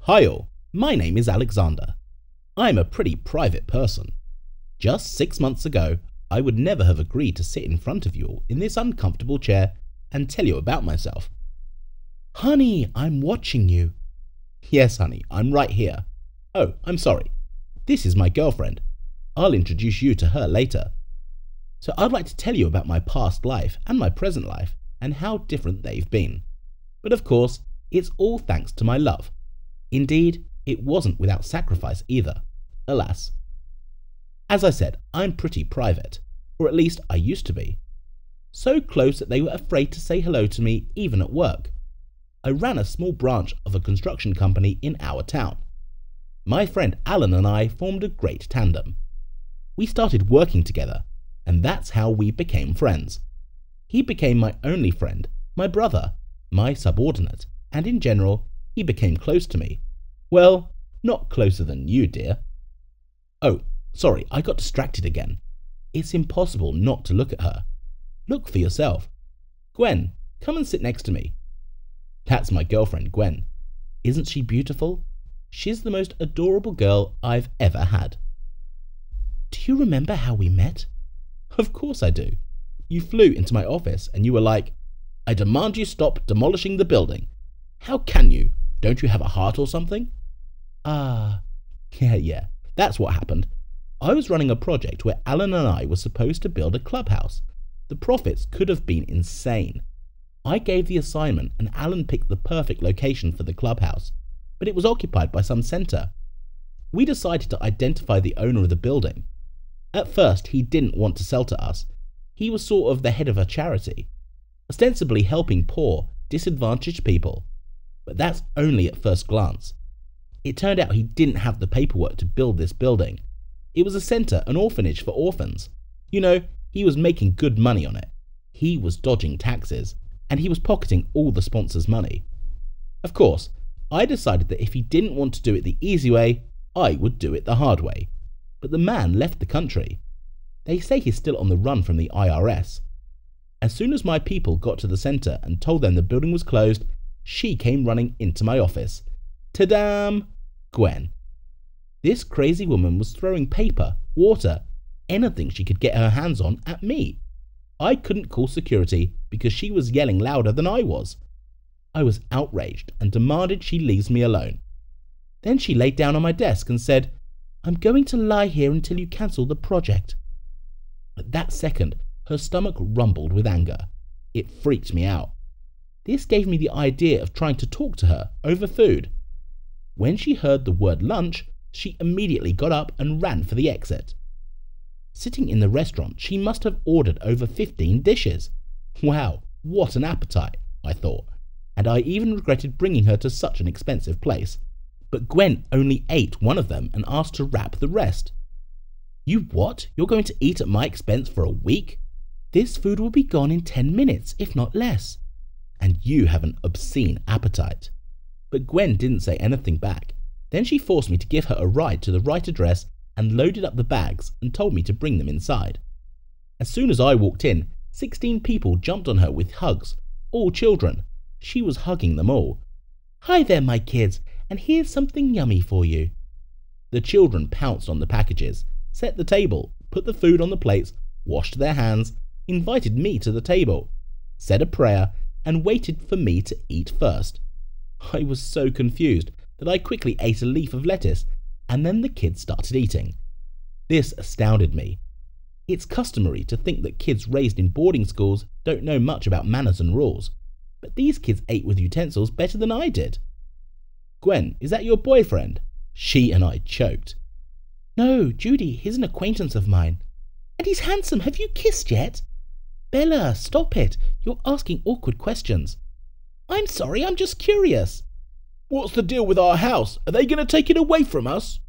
Hi all, my name is Alexander. I'm a pretty private person. Just 6 months ago, I would never have agreed to sit in front of you all in this uncomfortable chair and tell you about myself. Honey, I'm watching you. Yes, honey, I'm right here. Oh, I'm sorry. This is my girlfriend. I'll introduce you to her later. So I'd like to tell you about my past life and my present life and how different they've been. But of course, it's all thanks to my love. Indeed, it wasn't without sacrifice either, alas. As I said, I'm pretty private, or at least I used to be. So close that they were afraid to say hello to me even at work. I ran a small branch of a construction company in our town. My friend Alan and I formed a great tandem. We started working together, and that's how we became friends. He became my only friend, my brother, my subordinate, and in general, he became close to me. Well, not closer than you, dear. Oh, sorry, I got distracted again. It's impossible not to look at her. Look for yourself. Gwen, come and sit next to me. That's my girlfriend, Gwen. Isn't she beautiful? She's the most adorable girl I've ever had. Do you remember how we met? Of course I do. You flew into my office and you were like, I demand you stop demolishing the building. How can you? Don't you have a heart or something? Yeah, that's what happened. I was running a project where Alan and I were supposed to build a clubhouse. The profits could have been insane. I gave the assignment and Alan picked the perfect location for the clubhouse, but it was occupied by some centre. We decided to identify the owner of the building. At first, he didn't want to sell to us. He was sort of the head of a charity, ostensibly helping poor, disadvantaged people. But that's only at first glance. It turned out he didn't have the paperwork to build this building. It was a centre, an orphanage for orphans. You know, he was making good money on it. He was dodging taxes, and he was pocketing all the sponsors' money. Of course, I decided that if he didn't want to do it the easy way, I would do it the hard way. But the man left the country. They say he's still on the run from the IRS. As soon as my people got to the centre and told them the building was closed, she came running into my office. Ta-dam! Gwen. This crazy woman was throwing paper, water, anything she could get her hands on at me. I couldn't call security because she was yelling louder than I was. I was outraged and demanded she leaves me alone. Then she laid down on my desk and said, I'm going to lie here until you cancel the project. At that second, her stomach rumbled with anger. It freaked me out. This gave me the idea of trying to talk to her over food. When she heard the word lunch, she immediately got up and ran for the exit. Sitting in the restaurant, she must have ordered over 15 dishes. Wow, what an appetite, I thought, and I even regretted bringing her to such an expensive place. But Gwen only ate one of them and asked to wrap the rest. You what? You're going to eat at my expense for a week? This food will be gone in 10 minutes, if not less. And you have an obscene appetite. But Gwen didn't say anything back. Then she forced me to give her a ride to the right address and loaded up the bags and told me to bring them inside. As soon as I walked in, 16 people jumped on her with hugs, all children. She was hugging them all. Hi there, my kids, and here's something yummy for you. The children pounced on the packages, set the table, put the food on the plates, washed their hands, invited me to the table, said a prayer, and waited for me to eat first. I was so confused that I quickly ate a leaf of lettuce, and then the kids started eating. This astounded me. It's customary to think that kids raised in boarding schools don't know much about manners and rules, but these kids ate with utensils better than I did. Gwen, is that your boyfriend? She and I choked. No, Judy, he's an acquaintance of mine. And he's handsome. Have you kissed yet? Bella, stop it. You're asking awkward questions. I'm sorry, I'm just curious. What's the deal with our house? Are they going to take it away from us?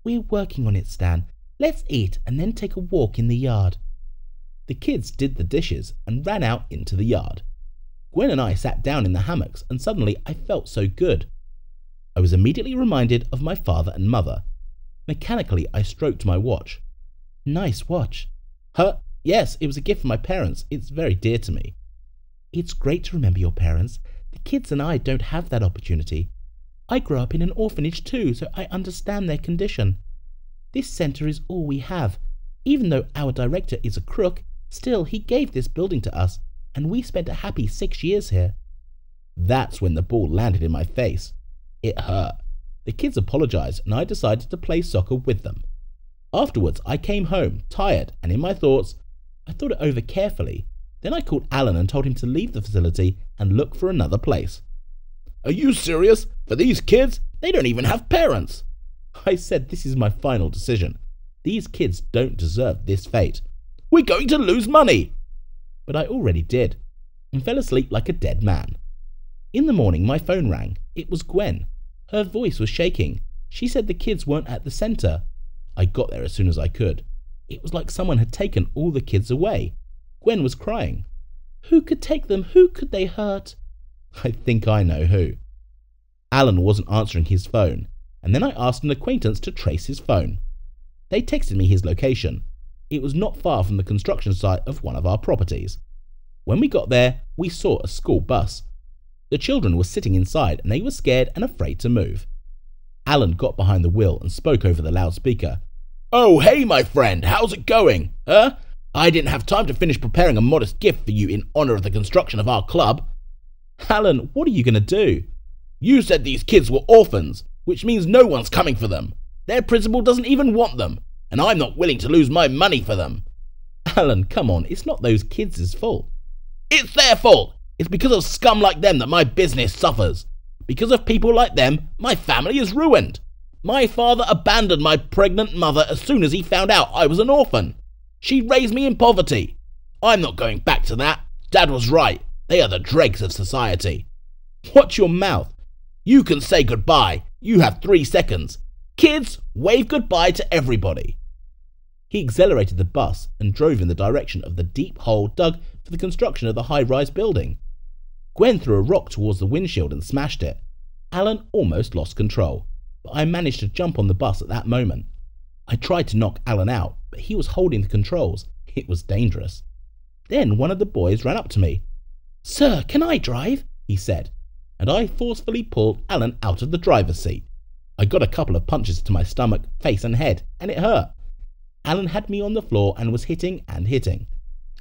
We're working on it, Stan. Let's eat and then take a walk in the yard. The kids did the dishes and ran out into the yard. Gwen and I sat down in the hammocks and suddenly I felt so good. I was immediately reminded of my father and mother. Mechanically, I stroked my watch. Nice watch. Huh? Yes, it was a gift from my parents. It's very dear to me. It's great to remember your parents. The kids and I don't have that opportunity. I grew up in an orphanage too, so I understand their condition. This centre is all we have. Even though our director is a crook, still he gave this building to us, and we spent a happy 6 years here." That's when the ball landed in my face. It hurt. The kids apologized, and I decided to play soccer with them. Afterwards, I came home, tired, and in my thoughts, I thought it over carefully. Then I called Alan and told him to leave the facility and look for another place. "Are you serious? For these kids? They don't even have parents." I said, "This is my final decision. These kids don't deserve this fate. We're going to lose money." But I already did, and fell asleep like a dead man. In the morning, my phone rang. It was Gwen. Her voice was shaking. She said the kids weren't at the centre. I got there as soon as I could. It was like someone had taken all the kids away. Gwen was crying. "Who could take them? Who could they hurt?" I think I know who. Alan wasn't answering his phone, and then I asked an acquaintance to trace his phone. They texted me his location. It was not far from the construction site of one of our properties. When we got there, we saw a school bus. The children were sitting inside and they were scared and afraid to move. Alan got behind the wheel and spoke over the loudspeaker. "Oh, hey, my friend, how's it going? I didn't have time to finish preparing a modest gift for you in honor of the construction of our club." "Alan, what are you going to do?" "You said these kids were orphans, which means no one's coming for them. Their principal doesn't even want them, and I'm not willing to lose my money for them." "Alan, come on, it's not those kids' fault." "It's their fault. It's because of scum like them that my business suffers. Because of people like them, my family is ruined. My father abandoned my pregnant mother as soon as he found out I was an orphan. She raised me in poverty. I'm not going back to that. Dad was right. They are the dregs of society." "Watch your mouth. You can say goodbye. You have 3 seconds. Kids, wave goodbye to everybody." He accelerated the bus and drove in the direction of the deep hole dug for the construction of the high-rise building. Gwen threw a rock towards the windshield and smashed it. Alan almost lost control, but I managed to jump on the bus at that moment. I tried to knock Alan out, but he was holding the controls. It was dangerous. Then one of the boys ran up to me. "Sir, can I drive?" he said, and I forcefully pulled Alan out of the driver's seat. I got a couple of punches to my stomach, face and head, and it hurt. Alan had me on the floor and was hitting and hitting.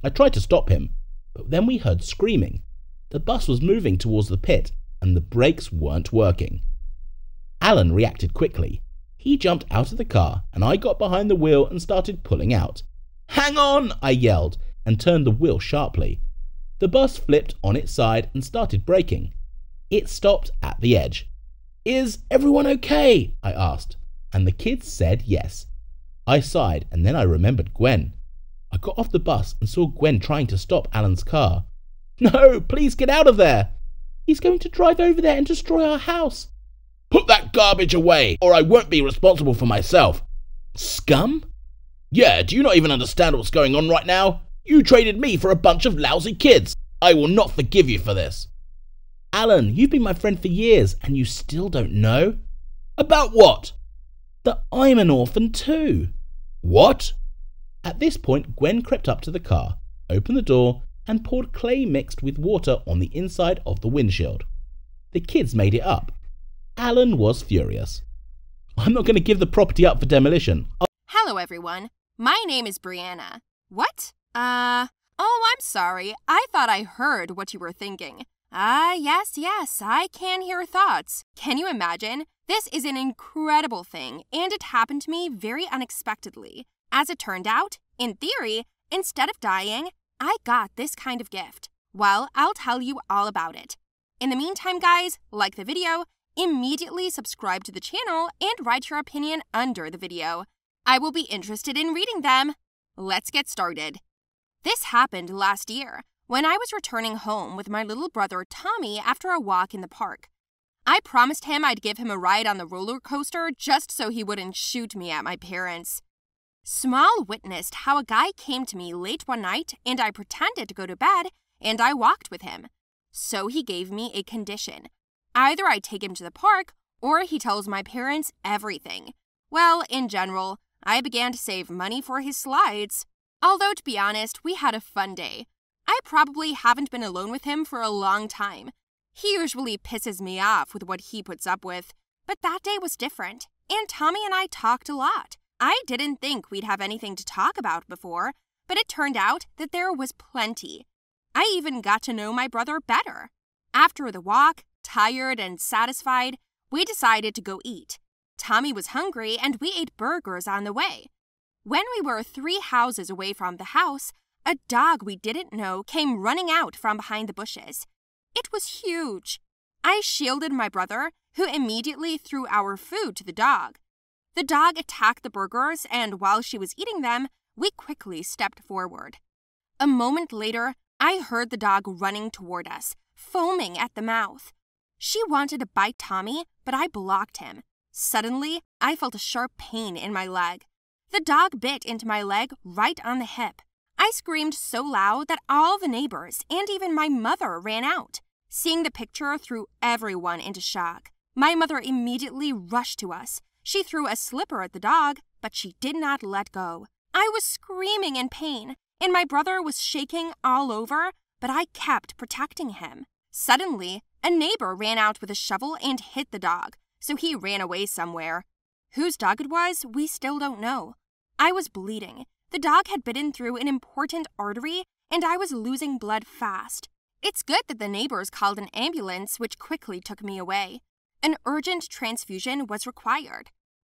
I tried to stop him, but then we heard screaming. The bus was moving towards the pit, and the brakes weren't working. Alan reacted quickly. He jumped out of the car, and I got behind the wheel and started pulling out. "Hang on!" I yelled, and turned the wheel sharply. The bus flipped on its side and started braking. It stopped at the edge. "Is everyone okay?" I asked, and the kids said yes. I sighed, and then I remembered Gwen. I got off the bus and saw Gwen trying to stop Alan's car. "No, please get out of there! He's going to drive over there and destroy our house." "Put that garbage away, or I won't be responsible for myself." "Scum?" "Yeah, do you not even understand what's going on right now? You traded me for a bunch of lousy kids. I will not forgive you for this." "Alan, you've been my friend for years, and you still don't know?" "About what?" "That I'm an orphan too." "What?" At this point, Gwen crept up to the car, opened the door, and poured clay mixed with water on the inside of the windshield. The kids made it up. Alan was furious. "I'm not going to give the property up for demolition." Hello, everyone. My name is Brianna. What? Oh, I'm sorry. I thought I heard what you were thinking. Yes, I can hear thoughts. Can you imagine? This is an incredible thing, and it happened to me very unexpectedly. As it turned out, in theory, instead of dying, I got this kind of gift. Well, I'll tell you all about it. In the meantime, guys, like the video, immediately subscribe to the channel, and write your opinion under the video. I will be interested in reading them. Let's get started. This happened last year, when I was returning home with my little brother Tommy after a walk in the park. I promised him I'd give him a ride on the roller coaster just so he wouldn't shoot me at my parents. Small witnessed how a guy came to me late one night and I pretended to go to bed and I walked with him. So he gave me a condition. Either I take him to the park or he tells my parents everything. Well, in general, I began to save money for his slides. Although, to be honest, we had a fun day. I probably haven't been alone with him for a long time. He usually pisses me off with what he puts up with, But that day was different, and Tommy and I talked a lot. I didn't think we'd have anything to talk about before, but it turned out that there was plenty. I even got to know my brother better. After the walk, tired and satisfied, we decided to go eat. Tommy was hungry, and we ate burgers on the way. When we were 3 houses away from the house, a dog we didn't know came running out from behind the bushes. It was huge. I shielded my brother, who immediately threw our food to the dog. The dog attacked the burgers, and while she was eating them, we quickly stepped forward. A moment later, I heard the dog running toward us, foaming at the mouth. She wanted to bite Tommy, but I blocked him. Suddenly, I felt a sharp pain in my leg. The dog bit into my leg right on the hip. I screamed so loud that all the neighbors and even my mother ran out. Seeing the picture threw everyone into shock. My mother immediately rushed to us. She threw a slipper at the dog, but she did not let go. I was screaming in pain, and my brother was shaking all over, but I kept protecting him. Suddenly, a neighbor ran out with a shovel and hit the dog, so he ran away somewhere. Whose dog it was, we still don't know. I was bleeding. The dog had bitten through an important artery, and I was losing blood fast. It's good that the neighbors called an ambulance, which quickly took me away. An urgent transfusion was required.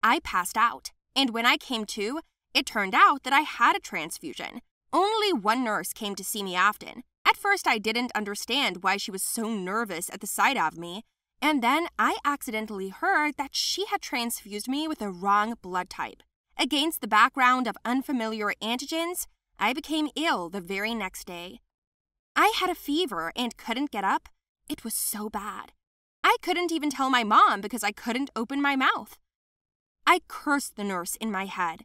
I passed out, and when I came to, it turned out that I had a transfusion. Only one nurse came to see me often. At first, I didn't understand why she was so nervous at the sight of me, and then I accidentally heard that she had transfused me with the wrong blood type. Against the background of unfamiliar antigens, I became ill the very next day. I had a fever and couldn't get up. It was so bad. I couldn't even tell my mom because I couldn't open my mouth. I cursed the nurse in my head.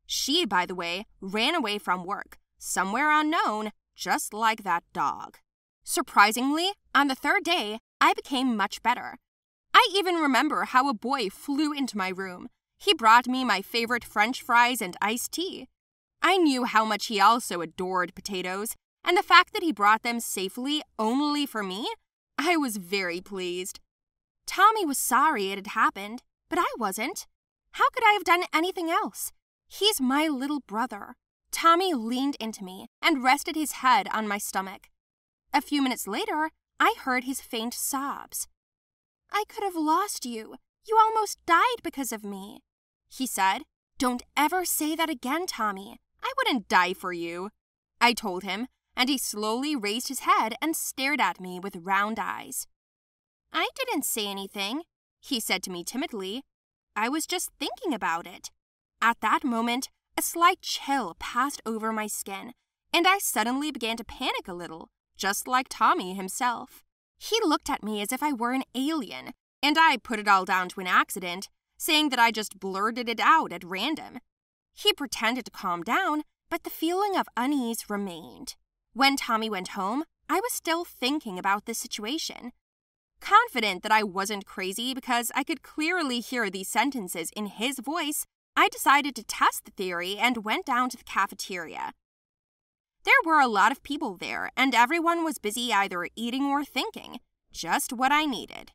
She, by the way, ran away from work, somewhere unknown, just like that dog. Surprisingly, on the 3rd day, I became much better. I even remember how a boy flew into my room. He brought me my favorite French fries and iced tea. I knew how much he also adored potatoes, and the fact that he brought them safely only for me, I was very pleased. Tommy was sorry it had happened, but I wasn't. How could I have done anything else? He's my little brother. Tommy leaned into me and rested his head on my stomach. A few minutes later, I heard his faint sobs. "I could have lost you. You almost died because of me," he said. "Don't ever say that again, Tommy. I wouldn't die for you," I told him, and he slowly raised his head and stared at me with round eyes. "I didn't say anything," he said to me timidly. "I was just thinking about it." At that moment, a slight chill passed over my skin, and I suddenly began to panic a little, just like Tommy himself. He looked at me as if I were an alien, and I put it all down to an accident, saying that I just blurted it out at random. He pretended to calm down, but the feeling of unease remained. When Tommy went home, I was still thinking about the situation. Confident that I wasn't crazy because I could clearly hear these sentences in his voice, I decided to test the theory and went down to the cafeteria. There were a lot of people there, and everyone was busy either eating or thinking, just what I needed.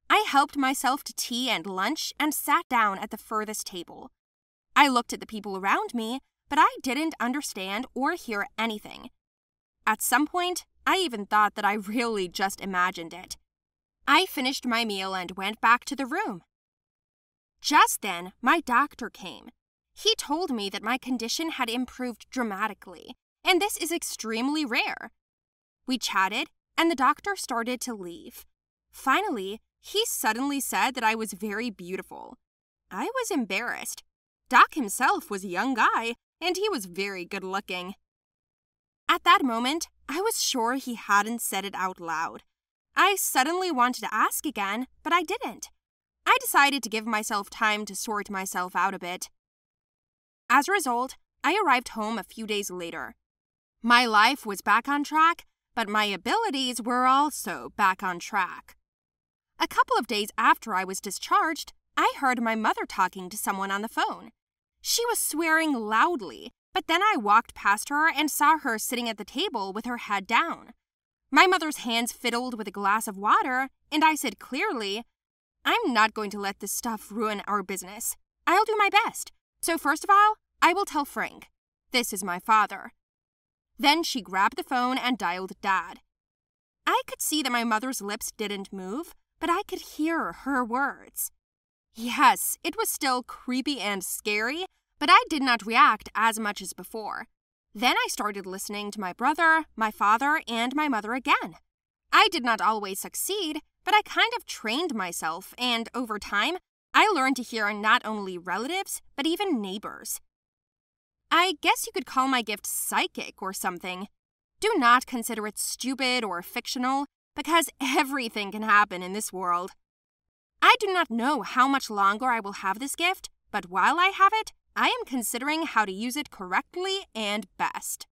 I helped myself to tea and lunch and sat down at the furthest table. I looked at the people around me, but I didn't understand or hear anything. At some point, I even thought that I really just imagined it. I finished my meal and went back to the room. Just then, my doctor came. He told me that my condition had improved dramatically, and this is extremely rare. We chatted, and the doctor started to leave. Finally, he suddenly said that I was very beautiful. I was embarrassed. Doc himself was a young guy, and he was very good-looking. At that moment, I was sure he hadn't said it out loud. I suddenly wanted to ask again, but I didn't. I decided to give myself time to sort myself out a bit. As a result, I arrived home a few days later. My life was back on track, but my abilities were also back on track. A couple of days after I was discharged, I heard my mother talking to someone on the phone. She was swearing loudly, but then I walked past her and saw her sitting at the table with her head down. My mother's hands fiddled with a glass of water, and I said clearly, I'm not going to let this stuff ruin our business. I'll do my best. So first of all, I will tell Frank. This is my father. Then she grabbed the phone and dialed Dad. I could see that my mother's lips didn't move, but I could hear her words. Yes, it was still creepy and scary, but I did not react as much as before. Then I started listening to my brother, my father, and my mother again. I did not always succeed, but I kind of trained myself, and over time, I learned to hear not only relatives, but even neighbors. I guess you could call my gift psychic or something. Do not consider it stupid or fictional, because everything can happen in this world. I do not know how much longer I will have this gift, but while I have it, I am considering how to use it correctly and best.